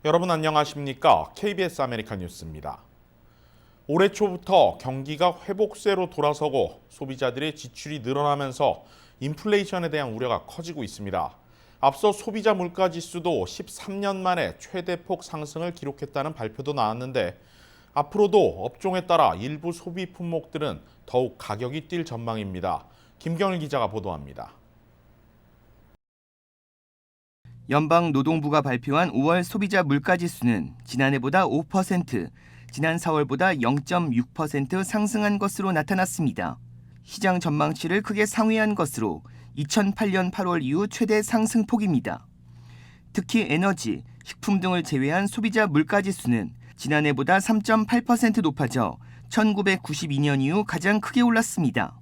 여러분 안녕하십니까? KBS 아메리칸 뉴스입니다. 올해 초부터 경기가 회복세로 돌아서고 소비자들의 지출이 늘어나면서 인플레이션에 대한 우려가 커지고 있습니다. 앞서 소비자 물가지수도 13년 만에 최대폭 상승을 기록했다는 발표도 나왔는데 앞으로도 업종에 따라 일부 소비 품목들은 더욱 가격이 뛸 전망입니다. 김경일 기자가 보도합니다. 연방노동부가 발표한 5월 소비자 물가지수는 지난해보다 5%, 지난 4월보다 0.6% 상승한 것으로 나타났습니다. 시장 전망치를 크게 상회한 것으로 2008년 8월 이후 최대 상승폭입니다. 특히 에너지, 식품 등을 제외한 소비자 물가지수는 지난해보다 3.8% 높아져 1992년 이후 가장 크게 올랐습니다.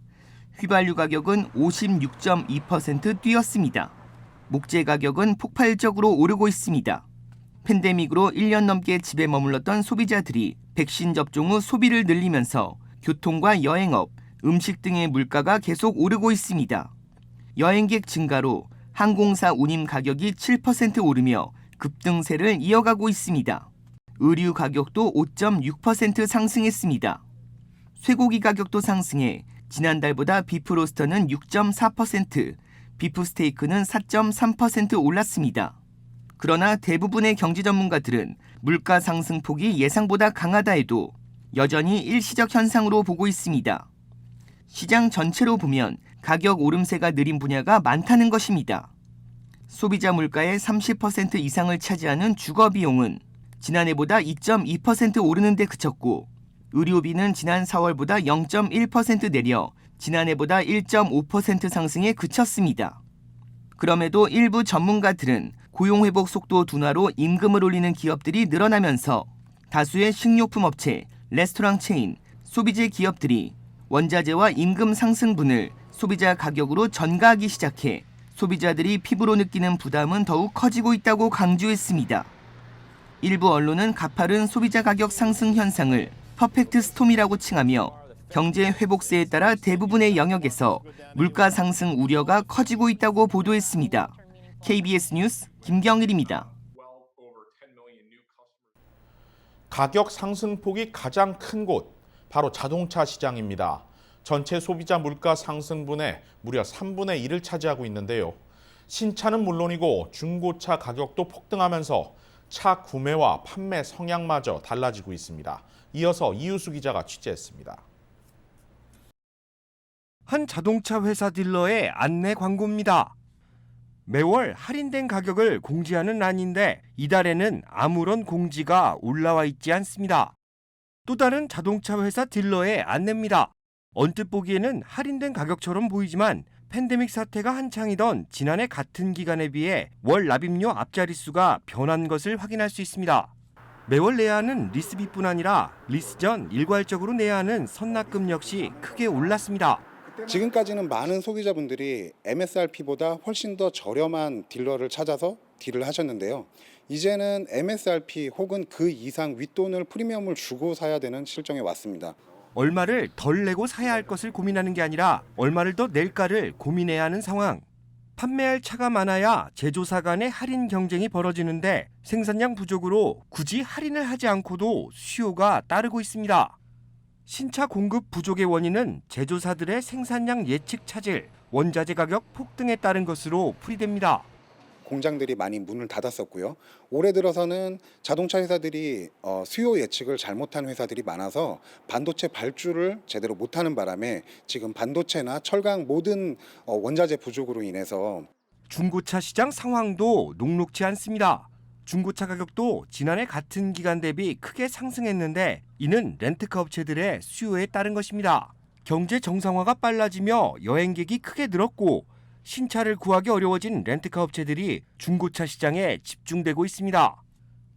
휘발유 가격은 56.2% 뛰었습니다. 목재 가격은 폭발적으로 오르고 있습니다. 팬데믹으로 1년 넘게 집에 머물렀던 소비자들이 백신 접종 후 소비를 늘리면서 교통과 여행업, 음식 등의 물가가 계속 오르고 있습니다. 여행객 증가로 항공사 운임 가격이 7% 오르며 급등세를 이어가고 있습니다. 의류 가격도 5.6% 상승했습니다. 쇠고기 가격도 상승해 지난달보다 비프로스터는 6.4%, 비프스테이크는 4.3% 올랐습니다. 그러나 대부분의 경제 전문가들은 물가 상승폭이 예상보다 강하다 해도 여전히 일시적 현상으로 보고 있습니다. 시장 전체로 보면 가격 오름세가 느린 분야가 많다는 것입니다. 소비자 물가의 30% 이상을 차지하는 주거 비용은 지난해보다 2.2% 오르는 데 그쳤고 의료비는 지난 4월보다 0.1% 내려 지난해보다 1.5% 상승에 그쳤습니다. 그럼에도 일부 전문가들은 고용회복 속도 둔화로 임금을 올리는 기업들이 늘어나면서 다수의 식료품 업체, 레스토랑 체인, 소비재 기업들이 원자재와 임금 상승분을 소비자 가격으로 전가하기 시작해 소비자들이 피부로 느끼는 부담은 더욱 커지고 있다고 강조했습니다. 일부 언론은 가파른 소비자 가격 상승 현상을 퍼펙트 스톰이라고 칭하며 경제 회복세에 따라 대부분의 영역에서 물가 상승 우려가 커지고 있다고 보도했습니다. KBS 뉴스 김경일입니다. 가격 상승폭이 가장 큰 곳, 바로 자동차 시장입니다. 전체 소비자 물가 상승분의 무려 3분의 1을 차지하고 있는데요. 신차는 물론이고 중고차 가격도 폭등하면서 차 구매와 판매 성향마저 달라지고 있습니다. 이어서 이유수 기자가 취재했습니다. 한 자동차 회사 딜러의 안내 광고입니다. 매월 할인된 가격을 공지하는 란인데 이달에는 아무런 공지가 올라와 있지 않습니다. 또 다른 자동차 회사 딜러의 안내입니다. 언뜻 보기에는 할인된 가격처럼 보이지만 팬데믹 사태가 한창이던 지난해 같은 기간에 비해 월 납입료 앞자릿수가 변한 것을 확인할 수 있습니다. 매월 내야 하는 리스비뿐 아니라 리스 전 일괄적으로 내야 하는 선납금 역시 크게 올랐습니다. 지금까지는 많은 소비자분들이 MSRP보다 훨씬 더 저렴한 딜러를 찾아서 딜을 하셨는데요. 이제는 MSRP 혹은 그 이상 윗돈을 프리미엄을 주고 사야 되는 실정에 왔습니다. 얼마를 덜 내고 사야 할 것을 고민하는 게 아니라 얼마를 더 낼까를 고민해야 하는 상황. 판매할 차가 많아야 제조사 간의 할인 경쟁이 벌어지는데 생산량 부족으로 굳이 할인을 하지 않고도 수요가 따르고 있습니다. 신차 공급 부족의 원인은 제조사들의 생산량 예측 차질, 원자재 가격 폭등에 따른 것으로 풀이됩니다. 공장들이 많이 문을 닫았었고요. 올해 들어서는 자동차 회사들이 수요 예측을 잘못한 회사들이 많아서 반도체 발주를 제대로 못하는 바람에 지금 반도체나 철강 모든 원자재 부족으로 인해서 중고차 시장 상황도 녹록지 않습니다. 중고차 가격도 지난해 같은 기간 대비 크게 상승했는데 이는 렌트카 업체들의 수요에 따른 것입니다. 경제 정상화가 빨라지며 여행객이 크게 늘었고 신차를 구하기 어려워진 렌트카 업체들이 중고차 시장에 집중되고 있습니다.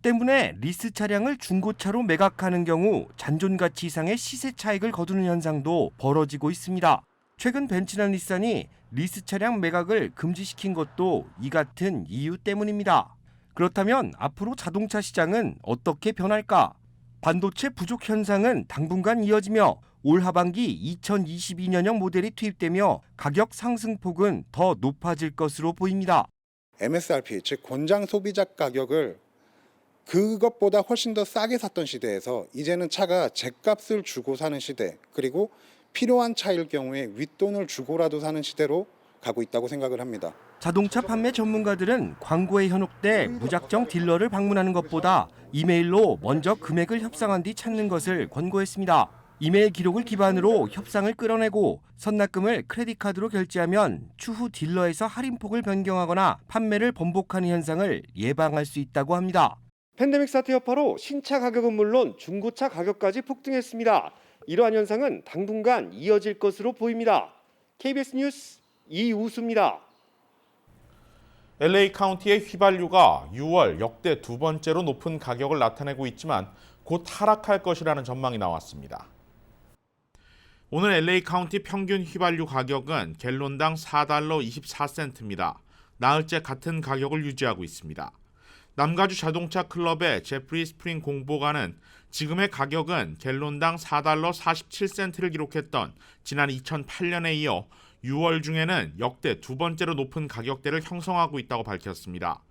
때문에 리스 차량을 중고차로 매각하는 경우 잔존 가치 이상의 시세 차익을 거두는 현상도 벌어지고 있습니다. 최근 벤츠나 닛산이 리스 차량 매각을 금지시킨 것도 이 같은 이유 때문입니다. 그렇다면 앞으로 자동차 시장은 어떻게 변할까? 반도체 부족 현상은 당분간 이어지며 올 하반기 2022년형 모델이 투입되며 가격 상승폭은 더 높아질 것으로 보입니다. MSRP, 즉 권장 소비자 가격을 그것보다 훨씬 더 싸게 샀던 시대에서 이제는 차가 죗값을 주고 사는 시대, 그리고 필요한 차일 경우에 윗돈을 주고라도 사는 시대로 가고 있다고 생각을 합니다. 자동차 판매 전문가들은 광고에 현혹돼 무작정 딜러를 방문하는 것보다 이메일로 먼저 금액을 협상한 뒤 찾는 것을 권고했습니다. 이메일 기록을 기반으로 협상을 끌어내고 선납금을 크레딧카드로 결제하면 추후 딜러에서 할인폭을 변경하거나 판매를 번복하는 현상을 예방할 수 있다고 합니다. 팬데믹 사태 여파로 신차 가격은 물론 중고차 가격까지 폭등했습니다. 이러한 현상은 당분간 이어질 것으로 보입니다. KBS 뉴스 이우수입니다. LA 카운티의 휘발유가 6월 역대 두 번째로 높은 가격을 나타내고 있지만 곧 하락할 것이라는 전망이 나왔습니다. 오늘 LA 카운티 평균 휘발유 가격은 갤론당 4달러 24센트입니다. 나흘째 같은 가격을 유지하고 있습니다. 남가주 자동차 클럽의 제프리 스프링 공보관은 지금의 가격은 갤론당 4달러 47센트를 기록했던 지난 2008년에 이어 6월 중에는 역대 두 번째로 높은 가격대를 형성하고 있다고 밝혔습니다.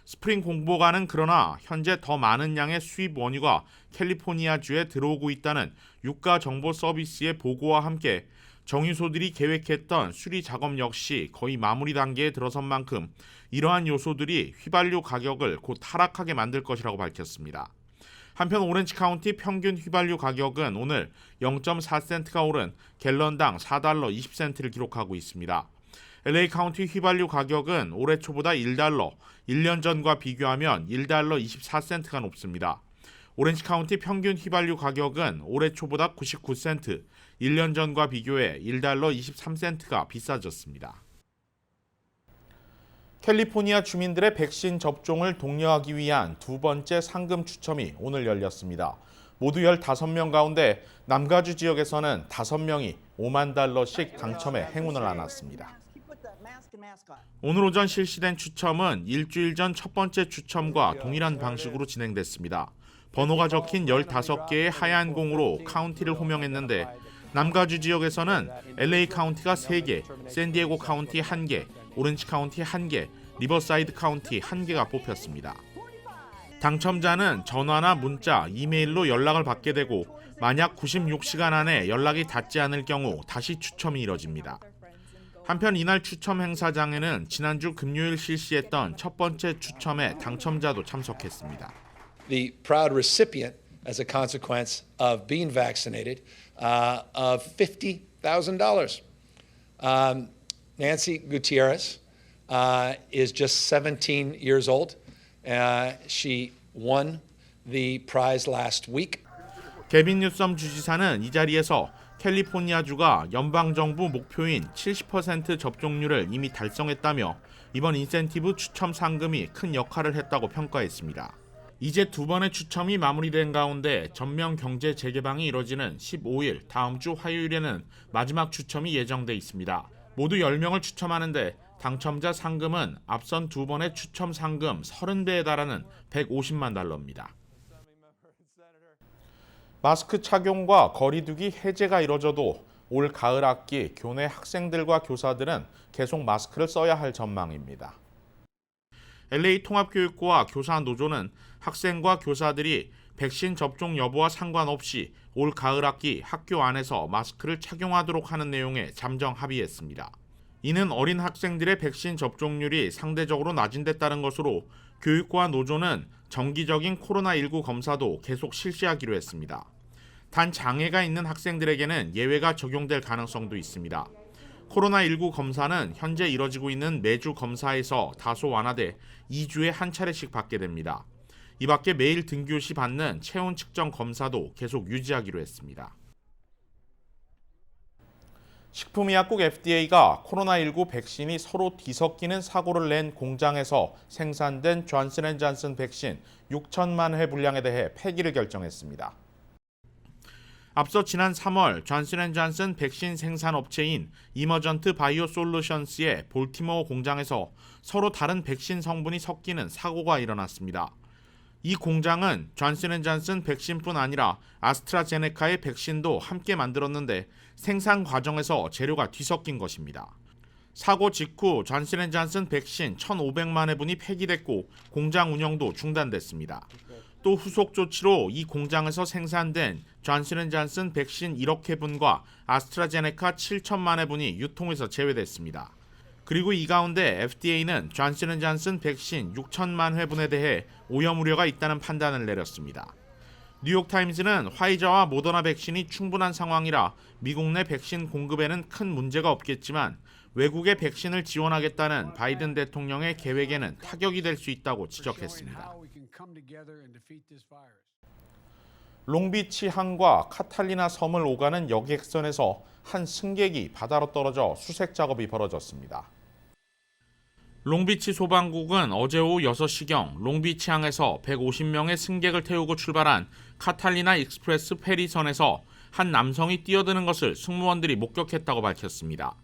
스프링 공보관은 그러나 현재 더 많은 양의 수입 원유가 캘리포니아주에 들어오고 있다는 유가 정보 서비스의 보고와 함께 정유소들이 계획했던 수리 작업 역시 거의 마무리 단계에 들어선 만큼 이러한 요소들이 휘발유 가격을 곧 하락하게 만들 것이라고 밝혔습니다. 한편 오렌지 카운티 평균 휘발유 가격은 오늘 0.4센트가 오른 갤런당 4달러 20센트를 기록하고 있습니다. LA 카운티 휘발유 가격은 올해 초보다 1달러, 1년 전과 비교하면 1달러 24센트가 높습니다. 오렌지 카운티 평균 휘발유 가격은 올해 초보다 99센트, 1년 전과 비교해 1달러 23센트가 비싸졌습니다. 캘리포니아 주민들의 백신 접종을 독려하기 위한 두 번째 상금 추첨이 오늘 열렸습니다. 모두 15명 가운데 남가주 지역에서는 5명이 5만 달러씩 당첨해 행운을 안았습니다. 오늘 오전 실시된 추첨은 일주일 전 첫 번째 추첨과 동일한 방식으로 진행됐습니다. 번호가 적힌 15개의 하얀 공으로 카운티를 호명했는데 남가주 지역에서는 LA 카운티가 3개, 샌디에고 카운티 1개, 오렌지 카운티 1개, 리버사이드 카운티 1개가 뽑혔습니다. 당첨자는 전화나 문자, 이메일로 연락을 받게 되고 만약 96시간 안에 연락이 닿지 않을 경우 다시 추첨이 이뤄집니다. 한편 이날 추첨 행사장에는 지난주 금요일 실시했던 첫 번째 추첨에 당첨자도 참석했습니다. The proud recipient, as a consequence of being vaccinated, of $50,000. Nancy Gutierrez is just 17 years old. She won the prize last week. 게빈 뉴섬 주지사는 이 자리에서 캘리포니아주가 연방정부 목표인 70% 접종률을 이미 달성했다며 이번 인센티브 추첨 상금이 큰 역할을 했다고 평가했습니다. 이제 두 번의 추첨이 마무리된 가운데 전면 경제 재개방이 이뤄지는 15일 다음 주 화요일에는 마지막 추첨이 예정돼 있습니다. 모두 10명을 추첨하는데 당첨자 상금은 앞선 두 번의 추첨 상금 30배에 달하는 150만 달러입니다. 마스크 착용과 거리두기 해제가 이뤄져도 올 가을 학기 교내 학생들과 교사들은 계속 마스크를 써야 할 전망입니다. LA 통합교육부와 교사 노조는 학생과 교사들이 백신 접종 여부와 상관없이 올 가을 학기 학교 안에서 마스크를 착용하도록 하는 내용에 잠정 합의했습니다. 이는 어린 학생들의 백신 접종률이 상대적으로 낮은 데 따른 것으로 교육부와 노조는 정기적인 코로나19 검사도 계속 실시하기로 했습니다. 단 장애가 있는 학생들에게는 예외가 적용될 가능성도 있습니다. 코로나19 검사는 현재 이뤄지고 있는 매주 검사에서 다소 완화돼 2주에 한 차례씩 받게 됩니다. 이 밖에 매일 등교 시 받는 체온 측정 검사도 계속 유지하기로 했습니다. 식품의약국 FDA가 코로나19 백신이 서로 뒤섞이는 사고를 낸 공장에서 생산된 존슨앤존슨 백신 6천만 회 분량에 대해 폐기를 결정했습니다. 앞서 지난 3월 존슨앤존슨 백신 생산 업체인 이머전트 바이오 솔루션스의 볼티모어 공장에서 서로 다른 백신 성분이 섞이는 사고가 일어났습니다. 이 공장은 존슨앤존슨 백신뿐 아니라 아스트라제네카의 백신도 함께 만들었는데 생산 과정에서 재료가 뒤섞인 것입니다. 사고 직후 존슨앤존슨 백신 1,500만 회분이 폐기됐고 공장 운영도 중단됐습니다. 또 후속 조치로 이 공장에서 생산된 존슨앤존슨 백신 1억 회분과 아스트라제네카 7천만 회분이 유통에서 제외됐습니다. 그리고 이 가운데 FDA는 존슨앤존슨 백신 6천만 회분에 대해 오염 우려가 있다는 판단을 내렸습니다. 뉴욕타임즈는 화이자와 모더나 백신이 충분한 상황이라 미국 내 백신 공급에는 큰 문제가 없겠지만 외국의 백신을 지원하겠다는 바이든 대통령의 계획에는 타격이 될 수 있다고 지적했습니다. 롱비치 항과 카탈리나 섬을 오가는 여객선에서 한 승객이 바다로 떨어져 수색 작업이 벌어졌습니다. 롱비치 소방국은 어제 오후 6시경 롱비치 항에서 150명의 승객을 태우고 출발한 카탈리나 익스프레스 페리선에서 한 남성이 뛰어드는 것을 승무원들이 목격했다고 밝혔습니다.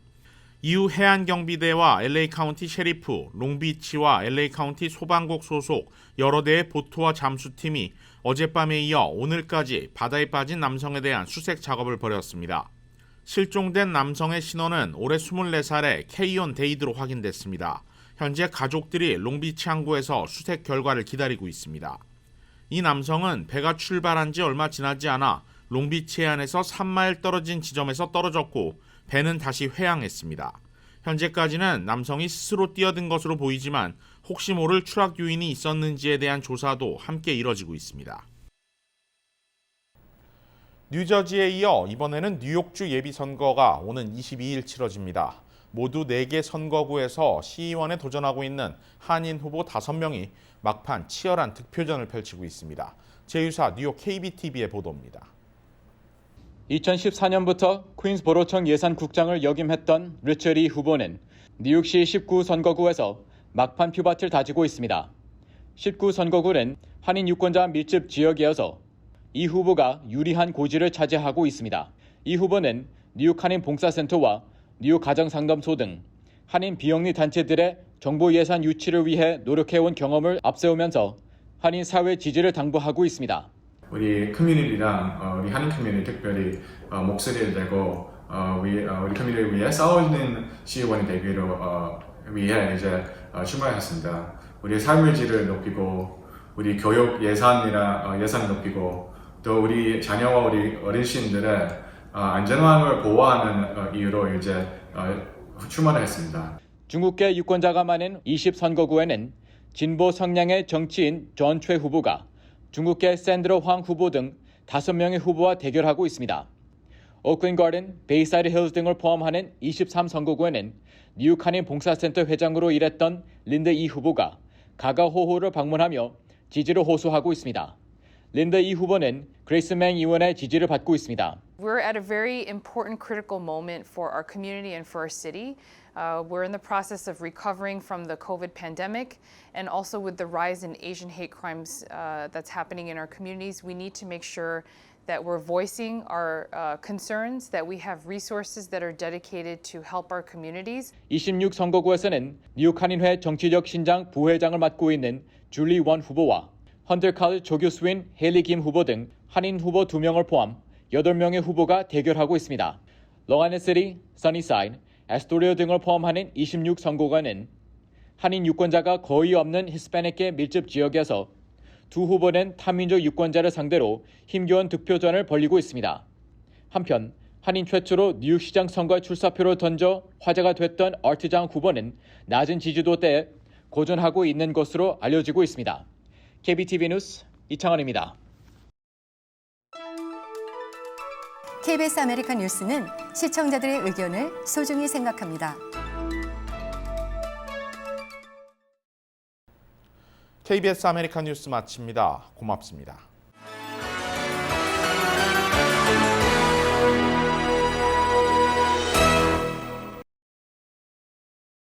이후 해안경비대와 LA 카운티 셰리프, 롱비치와 LA 카운티 소방국 소속 여러 대의 보트와 잠수팀이 어젯밤에 이어 오늘까지 바다에 빠진 남성에 대한 수색 작업을 벌였습니다. 실종된 남성의 신원은 올해 24살의 케이온 데이드로 확인됐습니다. 현재 가족들이 롱비치 항구에서 수색 결과를 기다리고 있습니다. 이 남성은 배가 출발한 지 얼마 지나지 않아 롱비치 해안에서 3마일 떨어진 지점에서 떨어졌고 배는 다시 회항했습니다. 현재까지는 남성이 스스로 뛰어든 것으로 보이지만 혹시 모를 추락 요인이 있었는지에 대한 조사도 함께 이뤄지고 있습니다. 뉴저지에 이어 이번에는 뉴욕주 예비선거가 오는 22일 치러집니다. 모두 4개 선거구에서 시의원에 도전하고 있는 한인 후보 5명이 막판 치열한 득표전을 펼치고 있습니다. 제휴사 뉴욕 KBTV의 보도입니다. 2014년부터 퀸스보로청 예산국장을 역임했던 리처리 후보는 뉴욕시 19 선거구에서 막판 표밭을 다지고 있습니다. 19 선거구는 한인 유권자 밀집 지역이어서 이 후보가 유리한 고지를 차지하고 있습니다. 이 후보는 뉴욕 한인 봉사센터와 뉴욕 가정상담소 등 한인 비영리 단체들의 정보 예산 유치를 위해 노력해온 경험을 앞세우면서 한인 사회 지지를 당부하고 있습니다. 우리 커뮤니티랑 우리 한인 커뮤니티 특별히 목소리를 내고 우리 커뮤니티를 위해 싸우는 시의원이 되기로 위해 이제 출마했습니다. 우리 삶의 질을 높이고 우리 교육 예산이랑 예산을 높이고 또 우리 자녀와 우리 어르신들의 안전함을 보호하는 이유로 이제 출마를 했습니다. 중국계 유권자가 많은 20선거구에는 진보 성향의 정치인 존 최 후보가 중국계 샌드러 황 후보 등 5명의 후보와 대결하고 있습니다. 오클랜드 가든, 베이사이드 힐즈 등을 포함하는 23선거구에는 뉴욕 한인 봉사센터 회장으로 일했던 린드 이 후보가 가가호호를 방문하며 지지를 호소하고 있습니다. 린드 이 후보는 그레이스 맹 의원의 지지를 받고 있습니다. We're at a very important critical moment for our community and for our city. We're in the process of recovering from the COVID pandemic, and also with the rise in Asian hate crimes that's happening in our communities, we need to make sure that we're voicing our concerns, that we have resources that are dedicated to help our communities. 26선거구에서는 뉴욕 한인회 정치적 신장 부회장을 맡고 있는 줄리 원 후보와 헌터 칼리지 조교수인 헤일리 김 후보 등 한인 후보 2명을 포함 8명의 후보가 대결하고 있습니다. 롱아일랜드시티, 써니사이드, 에스토리아 등을 포함하는 26선거구는 한인 유권자가 거의 없는 히스패닉계 밀집 지역에서 두 후보는 타민족 유권자를 상대로 힘겨운 득표전을 벌이고 있습니다. 한편 한인 최초로 뉴욕시장 선거에 출사표를 던져 화제가 됐던 얼트장 후보는 낮은 지지도대에 고전하고 있는 것으로 알려지고 있습니다. KBTV 뉴스 이창헌입니다. KBS 아메리칸 뉴스는 시청자들의 의견을 소중히 생각합니다. KBS 아메리칸 뉴스 마칩니다. 고맙습니다.